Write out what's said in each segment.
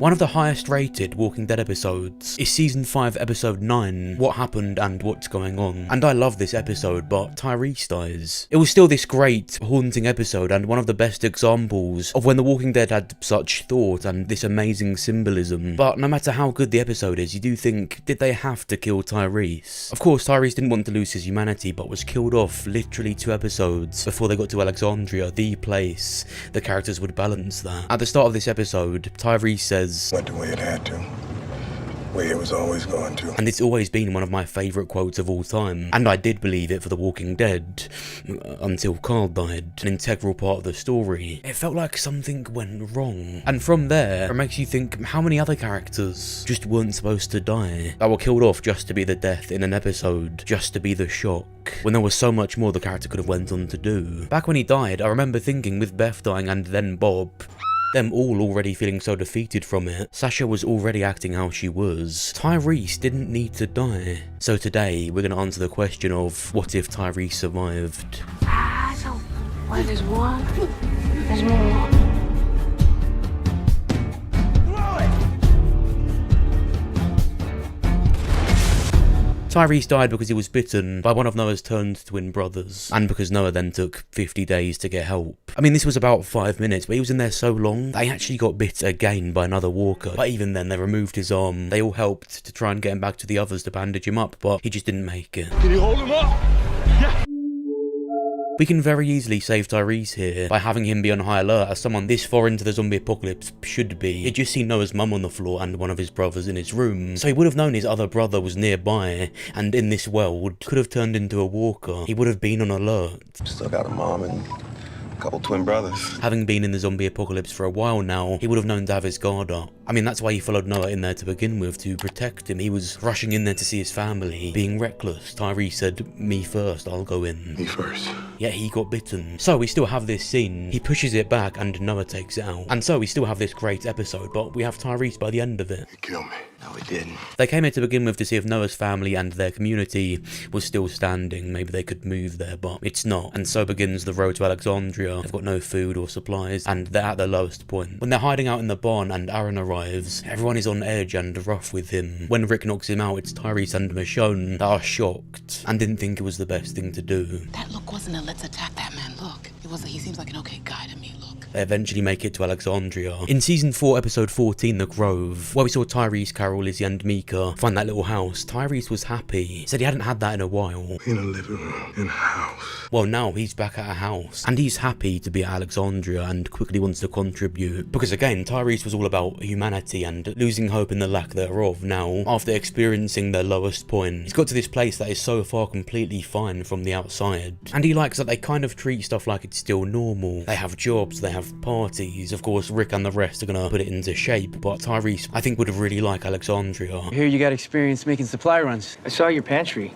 One of the highest rated Walking Dead episodes is season 5 episode 9, What Happened and What's Going On. And I love this episode, but Tyreese dies. It was still this great, haunting episode and one of the best examples of when The Walking Dead had such thought and this amazing symbolism. But no matter how good the episode is, you do think, did they have to kill Tyreese? Of course, Tyreese didn't want to lose his humanity, but was killed off literally 2 episodes before they got to Alexandria, the place the characters would balance that. At the start of this episode, Tyreese says, "Went the way it had to. Way it was always going to." And it's always been one of my favourite quotes of all time. And I did believe it for The Walking Dead, until Carl died, an integral part of the story. It felt like something went wrong. And from there, it makes you think, how many other characters just weren't supposed to die? That were killed off just to be the death in an episode, just to be the shock, when there was so much more the character could have went on to do. Back when he died, I remember thinking, with Beth dying and then Bob, them all already feeling so defeated from it, Sasha was already acting how she was. Tyreese didn't need to die. So today, we're going to answer the question of, what if Tyreese survived? So, where there's one, there's more. Tyreese died because he was bitten by one of Noah's turned twin brothers, and because Noah then took 50 days to get help. I mean, this was about 5 minutes, but he was in there so long that he actually got bit again by another walker. But even then, they removed his arm. They all helped to try and get him back to the others to bandage him up, but he just didn't make it. Can you hold him up? Yeah. We can very easily save Tyreese here by having him be on high alert, as someone this far into the zombie apocalypse should be. He'd just seen Noah's mum on the floor and one of his brothers in his room, so he would have known his other brother was nearby, and in this world could have turned into a walker. He would have been on alert. Still got a mom and a couple twin brothers. Having been in the zombie apocalypse for a while now, he would have known to have his guard up. I mean, that's why he followed Noah in there to begin with, to protect him. He was rushing in there to see his family, being reckless. Tyreese said, "Me first, I'll go in." Me first. Yet he got bitten. So we still have this scene. He pushes it back and Noah takes it out. And so we still have this great episode, but we have Tyreese by the end of it. You killed me. No, he didn't. They came here to begin with to see if Noah's family and their community was still standing. Maybe they could move there, but it's not. And so begins the road to Alexandria. They've got no food or supplies, and they're at their lowest point. When they're hiding out in the barn and Aaron arrives, everyone is on edge and rough with him. When Rick knocks him out, it's Tyreese and Michonne that are shocked and didn't think it was the best thing to do. That look wasn't a let's attack that man look. It was a he seems like an okay guy to me look. They eventually make it to Alexandria. In season 4 episode 14, The Grove, where we saw Tyreese, Carol, Lizzie and Mika find that little house, Tyreese was happy. Said he hadn't had that in a while. In a living room, in a house. Well, now he's back at a house, and he's happy to be at Alexandria and quickly wants to contribute. Because again, Tyreese was all about humanity and losing hope in the lack thereof. Now, after experiencing their lowest point, he's got to this place that is so far completely fine from the outside. And he likes that they kind of treat stuff like it's still normal. They have jobs, they have parties. Of course, Rick and the rest are gonna put it into shape, but Tyreese, I think, would have really liked Alexandria. I hear you got experience making supply runs. I saw your pantry.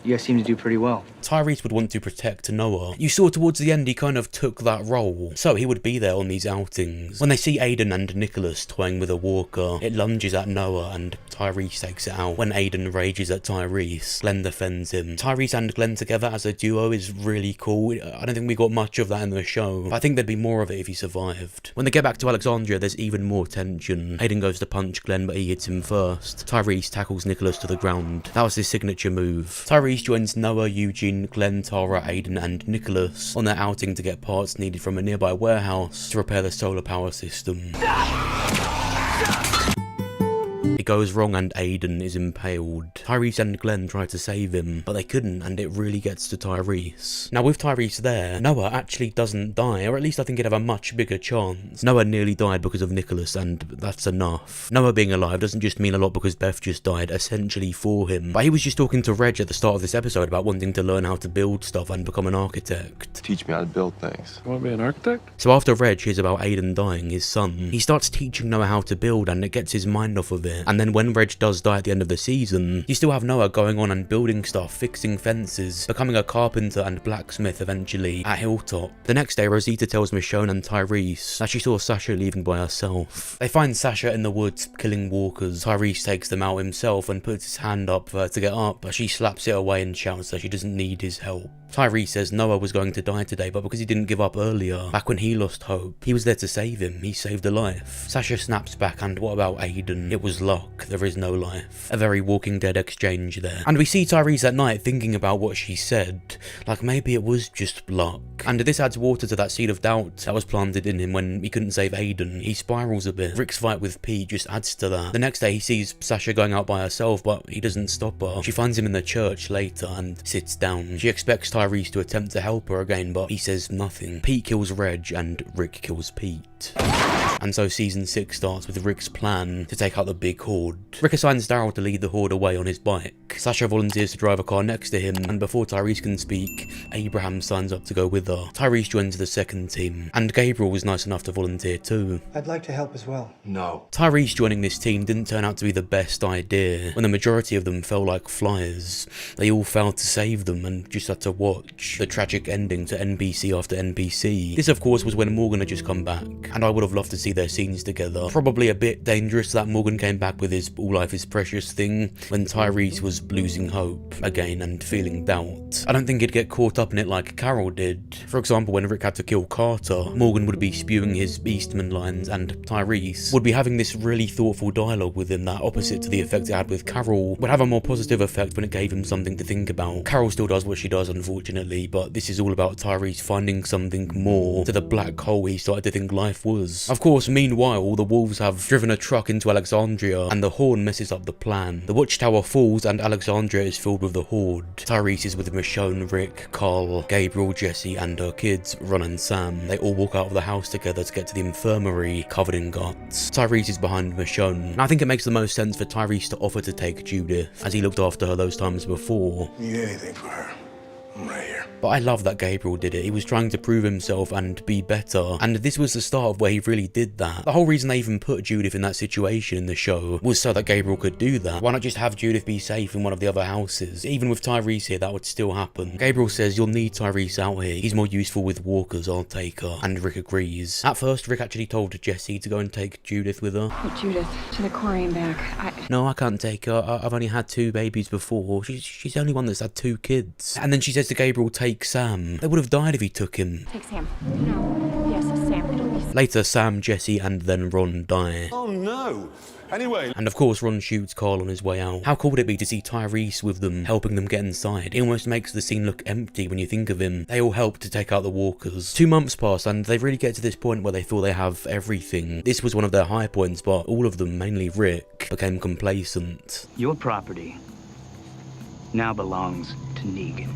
You guys seem to do pretty well. Tyreese would want to protect Noah. You saw towards the end he kind of took that role, so he would be there on these outings. When they see Aiden and Nicholas toying with a walker, it lunges at Noah and Tyreese takes it out. When Aiden rages at Tyreese, Glenn defends him. Tyreese and Glenn together as a duo is really cool. I don't think we got much of that in the show, but I think there'd be more of it if he survived. When they get back to Alexandria, there's even more tension. Aiden goes to punch Glenn, but he hits him first. Tyreese tackles Nicholas to the ground. That was his signature move. Tyreese joins Noah, Eugene, Glenn, Tara, Aiden and Nicholas on their outing to get parts needed from a nearby warehouse to repair the solar power system. It goes wrong and Aiden is impaled. Tyreese and Glenn try to save him, but they couldn't, and it really gets to Tyreese. Now with Tyreese there, Noah actually doesn't die, or at least I think he'd have a much bigger chance. Noah nearly died because of Nicholas, and that's enough. Noah being alive doesn't just mean a lot because Beth just died essentially for him, but he was just talking to Reg at the start of this episode about wanting to learn how to build stuff and become an architect. Teach me how to build things. You want to be an architect? So after Reg hears about Aiden dying, his son, he starts teaching Noah how to build, and it gets his mind off of it. And then when Reg does die at the end of the season, you still have Noah going on and building stuff, fixing fences, becoming a carpenter and blacksmith eventually at Hilltop. The next day, Rosita tells Michonne and Tyreese that she saw Sasha leaving by herself. They find Sasha in the woods killing walkers. Tyreese takes them out himself and puts his hand up for her to get up, but she slaps it away and shouts that she doesn't need his help. Tyreese says Noah was going to die today, but because he didn't give up earlier, back when he lost hope, he was there to save him. He saved a life. Sasha snaps back, and what about Aiden? It was luck. There is no life. A very Walking Dead exchange there. And we see Tyreese at night thinking about what she said, like maybe it was just luck. And this adds water to that seed of doubt that was planted in him when he couldn't save Aiden. He spirals a bit. Rick's fight with Pete just adds to that. The next day he sees Sasha going out by herself, but he doesn't stop her. She finds him in the church later and sits down. She expects Tyreese to attempt to help her again, but he says nothing. Pete kills Reg and Rick kills Pete. And so season 6 starts with Rick's plan to take out the big horde. Rick assigns Daryl to lead the horde away on his bike. Sasha volunteers to drive a car next to him, and before Tyreese can speak, Abraham signs up to go with her. Tyreese joins the second team, and Gabriel was nice enough to volunteer too. I'd like to help as well. No. Tyreese joining this team didn't turn out to be the best idea, when the majority of them fell like flies. They all failed to save them and just had to watch the tragic ending to NBC after NBC. This of course was when Morgan had just come back, and I would have loved to see their scenes together. Probably a bit dangerous that Morgan came back with his all life is precious thing when Tyreese was losing hope again and feeling doubt. I don't think he'd get caught up in it like Carol did. For example, when Rick had to kill Carter, Morgan would be spewing his Eastman lines and Tyreese would be having this really thoughtful dialogue with him that, opposite to the effect it had with Carol, would have a more positive effect when it gave him something to think about. Carol still does what she does, unfortunately, but this is all about Tyreese finding something more to the black hole he started to think life was. Of course, meanwhile, the wolves have driven a truck into Alexandria and the horn messes up the plan. The watchtower falls and Alexandria is filled with the horde. Tyreese is with Michonne, Rick, Carl, Gabriel, Jesse and her kids, Ron and Sam. They all walk out of the house together to get to the infirmary covered in guts. Tyreese is behind Michonne, and I think it makes the most sense for Tyreese to offer to take Judith, as he looked after her those times before. Need anything for her? I'm right here. But I love that Gabriel did it. He was trying to prove himself and be better, and this was the start of where he really did that. The whole reason they even put Judith in that situation in the show was so that Gabriel could do that. Why not just have Judith be safe in one of the other houses? Even with Tyreese here, that would still happen. Gabriel says, you'll need Tyreese out here. He's more useful with walkers, I'll take her. And Rick agrees. At first, Rick actually told Jesse to go and take Judith with her. Put Judith to the quarry and back. No, I can't take her. I've only had 2 babies before. She's the only one that's had 2 kids. And then she says to Gabriel, take Sam. They would have died if he took him. Take Sam. No. Yes, Sam. It'll be Sam. Later, Sam, Jesse, and then Ron die. Oh no. Anyway. And of course, Ron shoots Carl on his way out. How cool would it be to see Tyreese with them, helping them get inside? It almost makes the scene look empty when you think of him. They all help to take out the walkers. 2 months pass and they really get to this point where they feel they have everything. This was one of their high points, but all of them, mainly Rick, became complacent. Your property now belongs to Negan.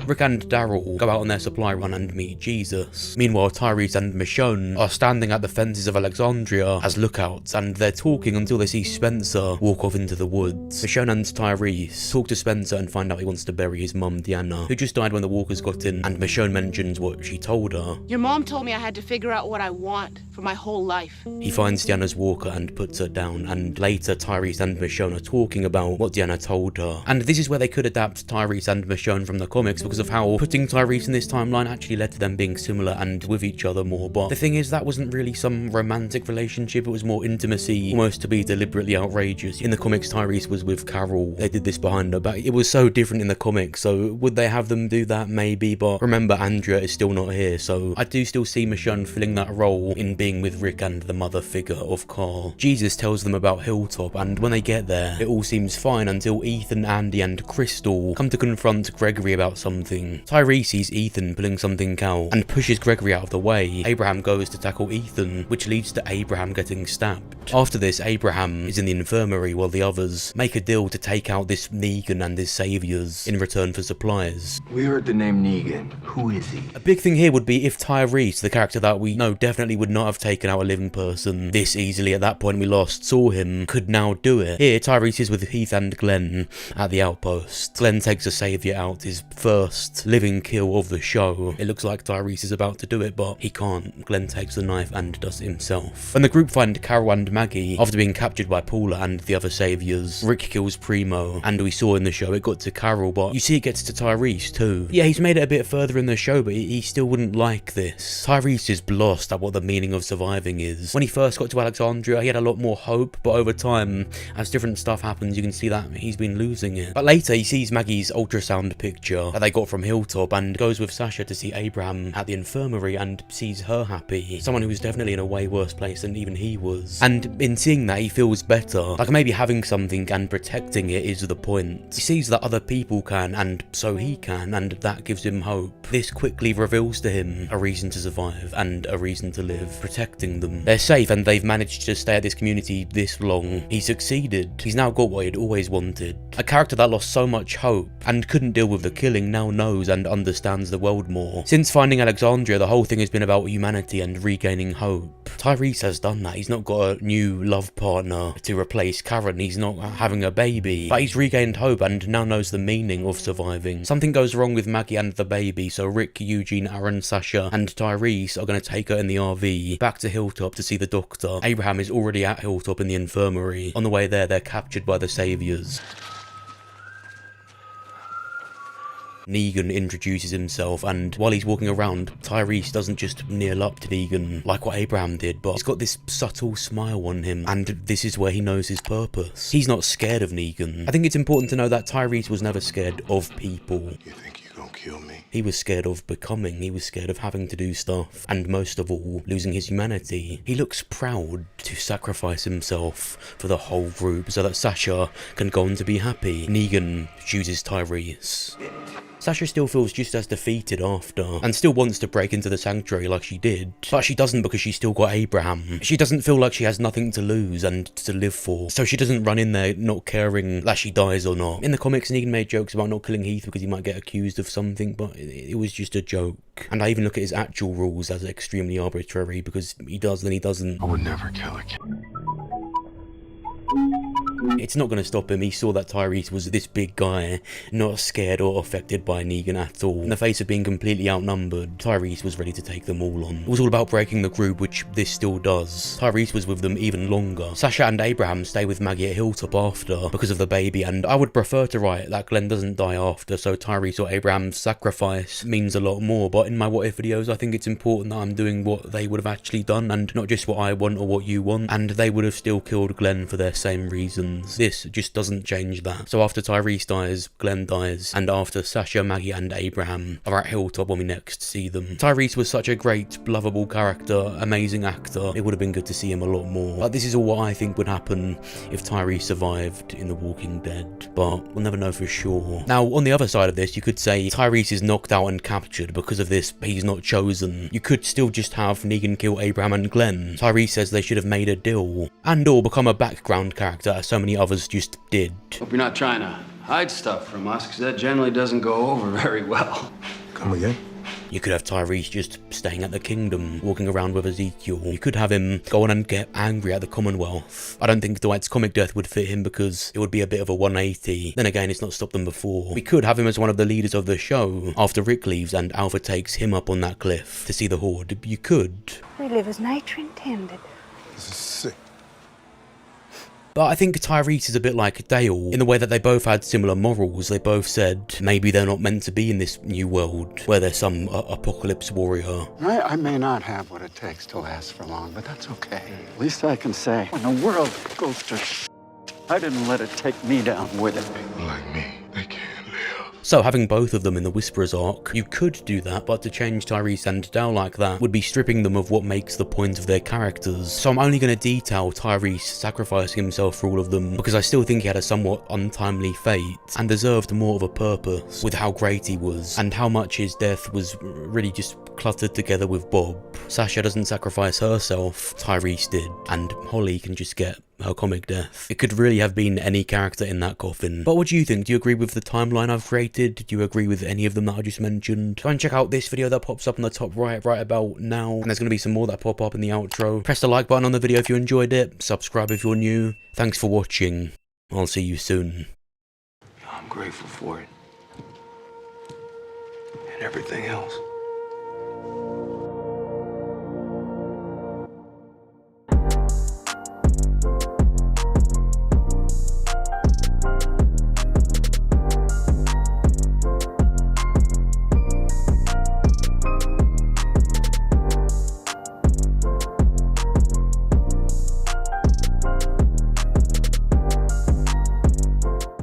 Rick and Daryl go out on their supply run and meet Jesus. Meanwhile, Tyreese and Michonne are standing at the fences of Alexandria as lookouts, and they're talking until they see Spencer walk off into the woods. Michonne and Tyreese talk to Spencer and find out he wants to bury his mum, Deanna, who just died when the walkers got in, and Michonne mentions what she told her. Your mom told me I had to figure out what I want for my whole life. He finds Deanna's walker and puts her down, and later Tyreese and Michonne are talking about what Deanna told her. And this is where they could adapt Tyreese and Michonne from the comics, because of how putting Tyreese in this timeline actually led to them being similar and with each other more. But the thing is, that wasn't really some romantic relationship, it was more intimacy, almost to be deliberately outrageous. In the comics, Tyreese was with Carol. They did this behind her back. It was so different in the comics, so would they have them do that? Maybe, but remember, Andrea is still not here, so I do still see Michonne filling that role in being with Rick and the mother figure of Carl. Jesus tells them about Hilltop, and when they get there, it all seems fine until Ethan, Andy and Crystal come to confront Gregory about something. Tyreese sees Ethan pulling something out and pushes Gregory out of the way. Abraham goes to tackle Ethan, which leads to Abraham getting stabbed. After this, Abraham is in the infirmary while the others make a deal to take out this Negan and his saviors in return for supplies. We heard the name Negan. Who is he? A big thing here would be if Tyreese, the character that we know definitely would not have taken out a living person this easily at that point we last saw him, could now do it. Here, Tyreese is with Heath and Glenn at the outpost. Glenn takes a savior out, his first last living kill of the show. It looks like Tyreese is about to do it, but he can't. Glenn takes the knife and does it himself. When the group find Carol and Maggie after being captured by Paula and the other saviors, Rick kills Primo, and we saw in the show it got to Carol, but you see it gets to Tyreese too. Yeah, he's made it a bit further in the show, but he still wouldn't like this. Tyreese is lost at what the meaning of surviving is. When he first got to Alexandria, he had a lot more hope, but over time, as different stuff happens, you can see that he's been losing it. But later, he sees Maggie's ultrasound picture that they got from Hilltop and goes with Sasha to see Abraham at the infirmary and sees her happy. Someone who was definitely in a way worse place than even he was. And in seeing that, he feels better. Like maybe having something and protecting it is the point. He sees that other people can, and so he can, and that gives him hope. This quickly reveals to him a reason to survive and a reason to live, protecting them. They're safe and they've managed to stay at this community this long. He succeeded. He's now got what he'd always wanted. A character that lost so much hope and couldn't deal with the killing now knows and understands the world more. Since finding Alexandria, the whole thing has been about humanity and regaining hope. Tyreese has done that. He's not got a new love partner to replace Karen. He's not having a baby, but he's regained hope and now knows the meaning of surviving. Something goes wrong with Maggie and the baby, so Rick, Eugene, Aaron, Sasha, and Tyreese are going to take her in the RV back to Hilltop to see the doctor. Abraham is already at Hilltop in the infirmary. On the way there, they're captured by the saviors. Negan introduces himself, and while he's walking around, Tyreese doesn't just kneel up to Negan like what Abraham did, but he's got this subtle smile on him, and this is where he knows his purpose. He's not scared of Negan. I think it's important to know that Tyreese was never scared of people. You think you gonna kill me? He was scared of becoming. He was scared of having to do stuff, and most of all, losing his humanity. He looks proud to sacrifice himself for the whole group so that Sasha can go on to be happy. Negan chooses Tyreese. Sasha still feels just as defeated after, and still wants to break into the sanctuary like she did, but she doesn't because she's still got Abraham. She doesn't feel like she has nothing to lose and to live for, so she doesn't run in there not caring that she dies or not. In the comics, Negan made jokes about not killing Heath because he might get accused of something, but it was just a joke. And I even look at his actual rules as extremely arbitrary, because he does then he doesn't. I would never kill a kid. It's not going to stop him. He saw that Tyreese was this big guy, not scared or affected by Negan at all. In the face of being completely outnumbered, Tyreese was ready to take them all on. It was all about breaking the group, which this still does. Tyreese was with them even longer. Sasha and Abraham stay with Maggie at Hilltop after, because of the baby, and I would prefer to write that Glenn doesn't die after, so Tyreese or Abraham's sacrifice means a lot more, but in my what if videos, I think it's important that I'm doing what they would have actually done, and not just what I want or what you want, and they would have still killed Glenn for their same reasons. This just doesn't change that. So after Tyreese dies, Glenn dies, and after Sasha, Maggie and Abraham are at Hilltop when we next see them. Tyreese was such a great, lovable character, amazing actor. It would have been good to see him a lot more. But this is all what I think would happen if Tyreese survived in The Walking Dead, but we'll never know for sure. Now, on the other side of this, you could say Tyreese is knocked out and captured. Because of this, he's not chosen. You could still just have Negan kill Abraham and Glenn. Tyreese says they should have made a deal, and or become a background character as so many others just did. Hope you're not trying to hide stuff from us, because that generally doesn't go over very well. Come again? You could have Tyreese just staying at the kingdom, walking around with Ezekiel. You could have him go on and get angry at the Commonwealth. I don't think Dwight's comic death would fit him because it would be a bit of a 180. Then again, it's not stopped them before. We could have him as one of the leaders of the show after Rick leaves and Alpha takes him up on that cliff to see the Horde. You could. We live as nature intended. This is sick. But I think Tyreese is a bit like Dale, in the way that they both had similar morals. They both said maybe they're not meant to be in this new world, where there's some apocalypse warrior. I may not have what it takes to last for long, but that's okay. At least I can say, when the world goes to I didn't let it take me down with it. People like me, they can't live. So having both of them in the Whisperer's arc, you could do that, but to change Tyreese and Dale like that would be stripping them of what makes the point of their characters. So I'm only going to detail Tyreese sacrificing himself for all of them, because I still think he had a somewhat untimely fate, and deserved more of a purpose with how great he was, and how much his death was really just cluttered together with Bob. Sasha doesn't sacrifice herself, Tyreese did, and Holly can just get her comic death. It could really have been any character in that coffin. But what do you think? Do you agree with the timeline I've created? Do you agree with any of them that I just mentioned? Go and check out this video that pops up on the top right about now, and there's going to be some more that pop up in the outro. Press the like button on the video if you enjoyed it, subscribe if you're new. Thanks for watching. I'll see you soon. I'm grateful for it. and everything else.